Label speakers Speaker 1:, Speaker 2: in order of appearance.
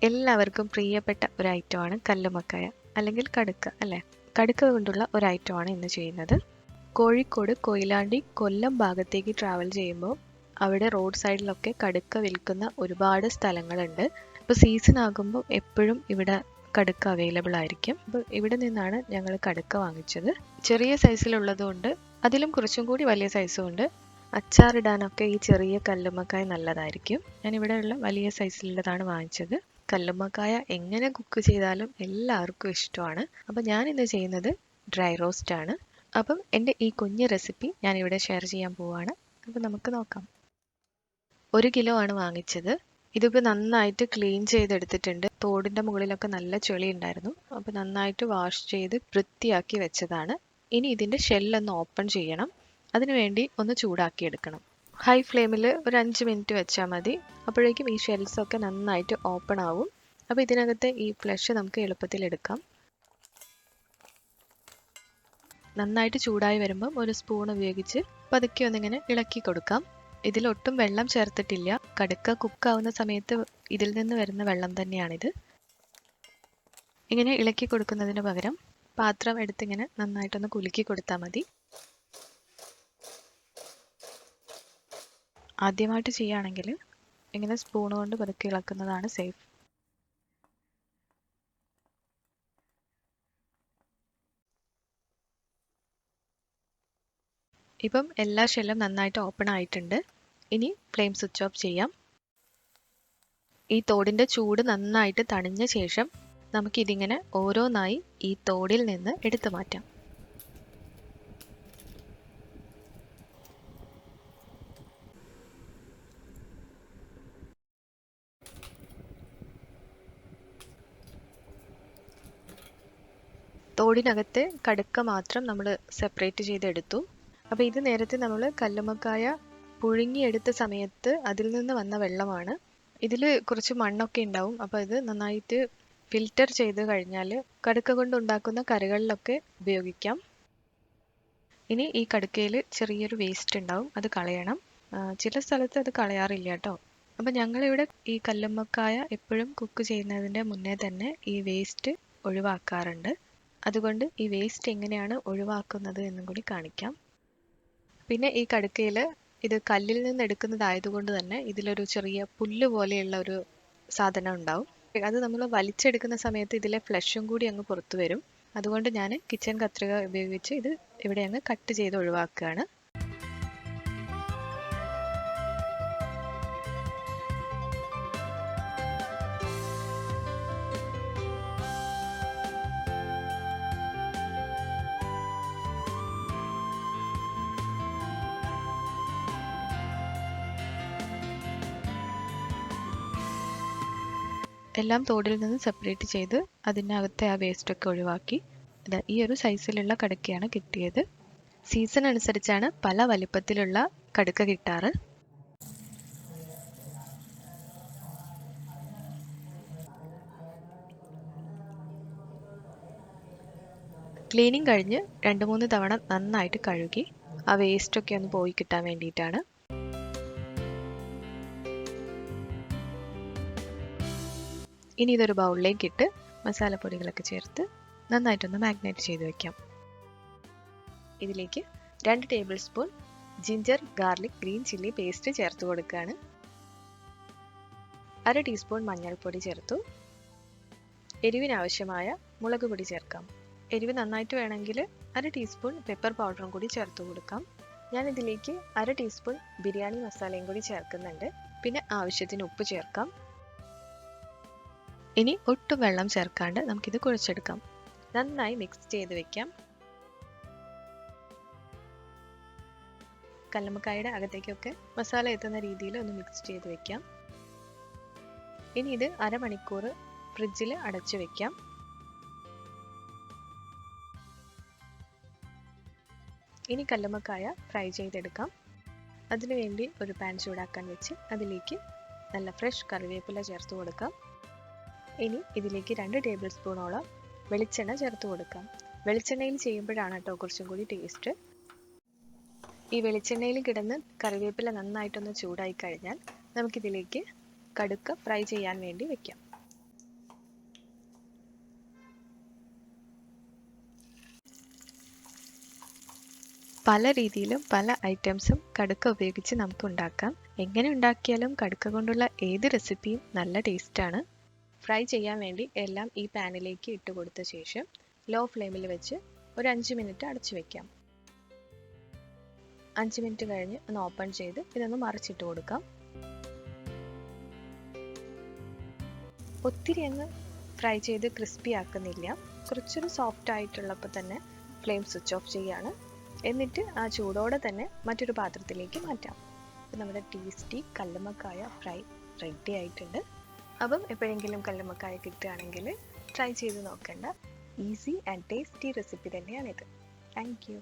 Speaker 1: എല്ലാവർക്കും പ്രിയപ്പെട്ട ഒരു ഐറ്റമാണ് കല്ലുമക്കായ അല്ലെങ്കിൽ കടുക്ക അല്ലേ? കടുക്ക കൊണ്ടുള്ള ഒരു ഐറ്റമാണ് ഇന്ന് ചെയ്യുന്നത്. കോഴിക്കോട്, കൊയിലാണ്ടി, കൊല്ലം ഭാഗത്തേക്ക് ട്രാവൽ ചെയ്യുമ്പോൾ അവിടെ റോഡ് സൈഡിലൊക്കെ കടുക്ക വിൽക്കുന്ന ഒരുപാട് സ്ഥലങ്ങളുണ്ട്. ഇപ്പോൾ സീസൺ ആകുമ്പോൾ എപ്പോഴും ഇവിടെ കടുക്ക അവൈലബിൾ ആയിരിക്കും. അപ്പോൾ ഇവിടെ നിന്നാണ് ഞങ്ങൾ കടുക്ക വാങ്ങിച്ചത്. ചെറിയ സൈസിലുള്ളതുകൊണ്ട് അതിലും കുറച്ചും കൂടി വലിയ സൈസും ഉണ്ട്. അച്ചാറിടാനൊക്കെ ഈ ചെറിയ കല്ലുമ്മക്കായ നല്ലതായിരിക്കും. ഞാൻ ഇവിടെയുള്ള വലിയ സൈസിലുള്ളതാണ് വാങ്ങിച്ചത്. കല്ലുമ്മക്കായ എങ്ങനെ കുക്ക് ചെയ്താലും എല്ലാവർക്കും ഇഷ്ടമാണ്. അപ്പം ഞാൻ ഇന്ന് ചെയ്യുന്നത് ഡ്രൈ റോസ്റ്റ് ആണ്. അപ്പം എൻ്റെ ഈ കുഞ്ഞ് റെസിപ്പി ഞാൻ ഇവിടെ ഷെയർ ചെയ്യാൻ പോവാണ്. അപ്പം നമുക്ക് നോക്കാം. 1 കിലോ ആണ് വാങ്ങിച്ചത്. ഇതിപ്പോൾ നന്നായിട്ട് ക്ലീൻ ചെയ്തെടുത്തിട്ടുണ്ട്. തോടിൻ്റെ മുകളിലൊക്കെ നല്ല ചെളി ഉണ്ടായിരുന്നു. അപ്പോൾ നന്നായിട്ട് വാഷ് ചെയ്ത് വൃത്തിയാക്കി വെച്ചതാണ്. ഇനി ഇതിൻ്റെ ഷെല്ലൊന്ന് ഓപ്പൺ ചെയ്യണം. അതിനുവേണ്ടി ഒന്ന് ചൂടാക്കി എടുക്കണം. ഹൈ ഫ്ലെയിമിൽ ഒരു 5 മിനിറ്റ് വെച്ചാൽ മതി. അപ്പോഴേക്കും ഈ ഷെൽസ് ഒക്കെ നന്നായിട്ട് ഓപ്പൺ ആവും. അപ്പോൾ ഇതിനകത്തെ ഈ ഫ്ലഷ് നമുക്ക് എളുപ്പത്തിൽ എടുക്കാം. നന്നായിട്ട് ചൂടായി വരുമ്പം ഒരു സ്പൂൺ ഉപയോഗിച്ച് പതുക്കെ ഒന്നിങ്ങനെ ഇളക്കി കൊടുക്കാം. ഇതിലൊട്ടും വെള്ളം ചേർത്തിട്ടില്ല. കടുക്ക കുക്കാവുന്ന സമയത്ത് ഇതിൽ നിന്ന് വരുന്ന വെള്ളം തന്നെയാണിത്. ഇങ്ങനെ ഇളക്കി കൊടുക്കുന്നതിന് പകരം പാത്രം എടുത്തിങ്ങനെ നന്നായിട്ടൊന്ന് കുലുക്കി കൊടുത്താൽ മതി. ആദ്യമായിട്ട് ചെയ്യുകയാണെങ്കിൽ ഇങ്ങനെ സ്പൂൺ കൊണ്ട് പതുക്കെ ഇളക്കുന്നതാണ് സേഫ്. ഇപ്പം എല്ലാ ഷെല്ലും നന്നായിട്ട് ഓപ്പൺ ആയിട്ടുണ്ട്. ഇനി ഫ്ലെയിം സ്വിച്ച് ഓഫ് ചെയ്യാം. ഈ തോടിൻ്റെ ചൂട് നന്നായിട്ട് തണിഞ്ഞ ശേഷം നമുക്കിതിങ്ങനെ ഓരോന്നായി ഈ തോടിൽ നിന്ന് എടുത്തു മാറ്റാം. തോടിനകത്തെ കടുക്ക മാത്രം നമ്മൾ സെപ്പറേറ്റ് ചെയ്തെടുത്തു. അപ്പോൾ ഇത് നേരത്തെ നമ്മൾ കല്ലുമ്മക്കായ പുഴുങ്ങിയെടുത്ത സമയത്ത് അതിൽ നിന്ന് വന്ന വെള്ളമാണ്. ഇതിൽ കുറച്ച് മണ്ണൊക്കെ ഉണ്ടാവും. അപ്പോൾ ഇത് നന്നായിട്ട് ഫിൽറ്റർ ചെയ്ത് കഴിഞ്ഞാൽ കടുക്ക കൊണ്ടുണ്ടാക്കുന്ന കറികളിലൊക്കെ ഉപയോഗിക്കാം. ഇനി ഈ കടുക്കയിൽ ചെറിയൊരു വേസ്റ്റ് ഉണ്ടാവും, അത് കളയണം. ചില സ്ഥലത്ത് അത് കളയാറില്ല കേട്ടോ. അപ്പം ഞങ്ങളിവിടെ ഈ കല്ലുമ്മക്കായ എപ്പോഴും കുക്ക് ചെയ്യുന്നതിൻ്റെ മുന്നേ തന്നെ ഈ വേസ്റ്റ് ഒഴിവാക്കാറുണ്ട്. അതുകൊണ്ട് ഈ വേസ്റ്റ് എങ്ങനെയാണ് ഒഴിവാക്കുന്നത് എന്നും കൂടി കാണിക്കാം. പിന്നെ ഈ കടുക്കയിൽ ഇത് കല്ലിൽ നിന്ന് എടുക്കുന്നതായതുകൊണ്ട് തന്നെ ഇതിലൊരു ചെറിയ പുല്ല് പോലെയുള്ള ഒരു സാധനം ഉണ്ടാവും. അത് നമ്മൾ വലിച്ചെടുക്കുന്ന സമയത്ത് ഇതിലെ ഫ്ലഷും കൂടി അങ്ങ് പുറത്തു വരും. അതുകൊണ്ട് ഞാൻ കിച്ചൺ കത്രിക ഉപയോഗിച്ച് ഇത് ഇവിടെ അങ്ങ് കട്ട് ചെയ്ത് ഒഴിവാക്കുകയാണ്. എല്ലാം തോടിൽ നിന്ന് സെപ്പറേറ്റ് ചെയ്ത് അതിനകത്തെ ആ വേസ്റ്റൊക്കെ ഒഴിവാക്കി ഈ ഒരു സൈസിലുള്ള കടുക്കയാണ് കിട്ടിയത്. സീസൺ അനുസരിച്ചാണ് പല വലിപ്പത്തിലുള്ള കടുക്ക കിട്ടാറ്. ക്ലീനിങ് കഴിഞ്ഞ് 2-3 തവണ നന്നായിട്ട് കഴുകി ആ വേസ്റ്റൊക്കെ ഒന്ന് പോയി കിട്ടാൻ വേണ്ടിയിട്ടാണ്. ഇനി ഇതൊരു ബൗളിലേക്ക് ഇട്ട് മസാലപ്പൊടികളൊക്കെ ചേർത്ത് നന്നായിട്ടൊന്ന് മാഗ്നേറ്റ് ചെയ്ത് വെക്കാം. ഇതിലേക്ക് 2 table spoon ginger garlic green chilli paste ചേർത്ത് കൊടുക്കുകയാണ്. 1/2 ടീസ്പൂൺ മഞ്ഞൾപ്പൊടി ചേർത്തു. എരിവിനാവശ്യമായ മുളക് പൊടി ചേർക്കാം. എരിവ് നന്നായിട്ട് വേണമെങ്കിൽ 1/2 ടീസ്പൂൺ പെപ്പർ പൗഡറും കൂടി ചേർത്ത് കൊടുക്കാം. ഞാൻ ഇതിലേക്ക് 1/2 ടീസ്പൂൺ ബിരിയാണി മസാലയും കൂടി ചേർക്കുന്നുണ്ട്. പിന്നെ ആവശ്യത്തിന് ഉപ്പ് ചേർക്കാം. ഇനി ഒട്ടും വെള്ളം ചേർക്കാണ്ട് നമുക്കിത് കുഴച്ചെടുക്കാം. നന്നായി മിക്സ് ചെയ്ത് വെക്കാം. കല്ലുമ്മക്കായയുടെ അകത്തേക്കൊക്കെ മസാല എത്തുന്ന രീതിയിൽ ഒന്ന് മിക്സ് ചെയ്ത് വെക്കാം. ഇനി ഇത് 1/2 മണിക്കൂർ ഫ്രിഡ്ജിൽ അടച്ചു വെക്കാം. ഇനി കല്ലുമ്മക്കായ ഫ്രൈ ചെയ്തെടുക്കാം. അതിനുവേണ്ടി ഒരു പാൻ ചൂടാക്കാൻ വെച്ച് അതിലേക്ക് നല്ല ഫ്രഷ് കറിവേപ്പില ചേർത്ത് കൊടുക്കാം. ഇനി ഇതിലേക്ക് 2 ടേബിൾ സ്പൂണോളം വെളിച്ചെണ്ണ ചേർത്ത് കൊടുക്കാം. വെളിച്ചെണ്ണയിൽ ചെയ്യുമ്പോഴാണ് കേട്ടോ കുറച്ചും കൂടി ടേസ്റ്റ്. ഈ വെളിച്ചെണ്ണയിൽ കിടന്ന് കറിവേപ്പില നന്നായിട്ടൊന്ന് ചൂടായി കഴിഞ്ഞാൽ നമുക്കിതിലേക്ക് കടുക്ക ഫ്രൈ ചെയ്യാൻ വേണ്ടി വെക്കാം. പല രീതിയിലും പല ഐറ്റംസും കടുക്ക ഉപയോഗിച്ച് നമുക്ക് ഉണ്ടാക്കാം. എങ്ങനെ ഉണ്ടാക്കിയാലും കടുക്ക കൊണ്ടുള്ള ഏത് റെസിപ്പിയും നല്ല ടേസ്റ്റാണ്. ഫ്രൈ ചെയ്യാൻ വേണ്ടി എല്ലാം ഈ പാനിലേക്ക് ഇട്ട് കൊടുത്ത ശേഷം ലോ ഫ്ലെയിമിൽ വെച്ച് ഒരു 5 മിനിറ്റ് അടച്ചു വെക്കാം. 5 മിനിറ്റ് കഴിഞ്ഞ് ഒന്ന് ഓപ്പൺ ചെയ്ത് ഇതൊന്ന് മറിച്ചിട്ട് കൊടുക്കാം. ഒത്തിരി അങ്ങ് ഫ്രൈ ചെയ്ത് ക്രിസ്പി ആക്കുന്നില്ല. കുറച്ചൊരു സോഫ്റ്റ് ആയിട്ടുള്ളപ്പോൾ തന്നെ ഫ്ലെയിം സ്വിച്ച് ഓഫ് ചെയ്യാണ്. എന്നിട്ട് ആ ചൂടോടെ തന്നെ മറ്റൊരു പാത്രത്തിലേക്ക് മാറ്റാം. അപ്പോൾ നമ്മുടെ ടേസ്റ്റി കല്ലുമ്മക്കായ ഫ്രൈ റെഡി ആയിട്ടുണ്ട്. അപ്പം എപ്പോഴെങ്കിലും കല്ലുമ്മക്കായ കിട്ടുകയാണെങ്കിൽ ട്രൈ ചെയ്ത് നോക്കേണ്ട ഈസി ആൻഡ് ടേസ്റ്റി റെസിപ്പി തന്നെയാണിത്. Thank you.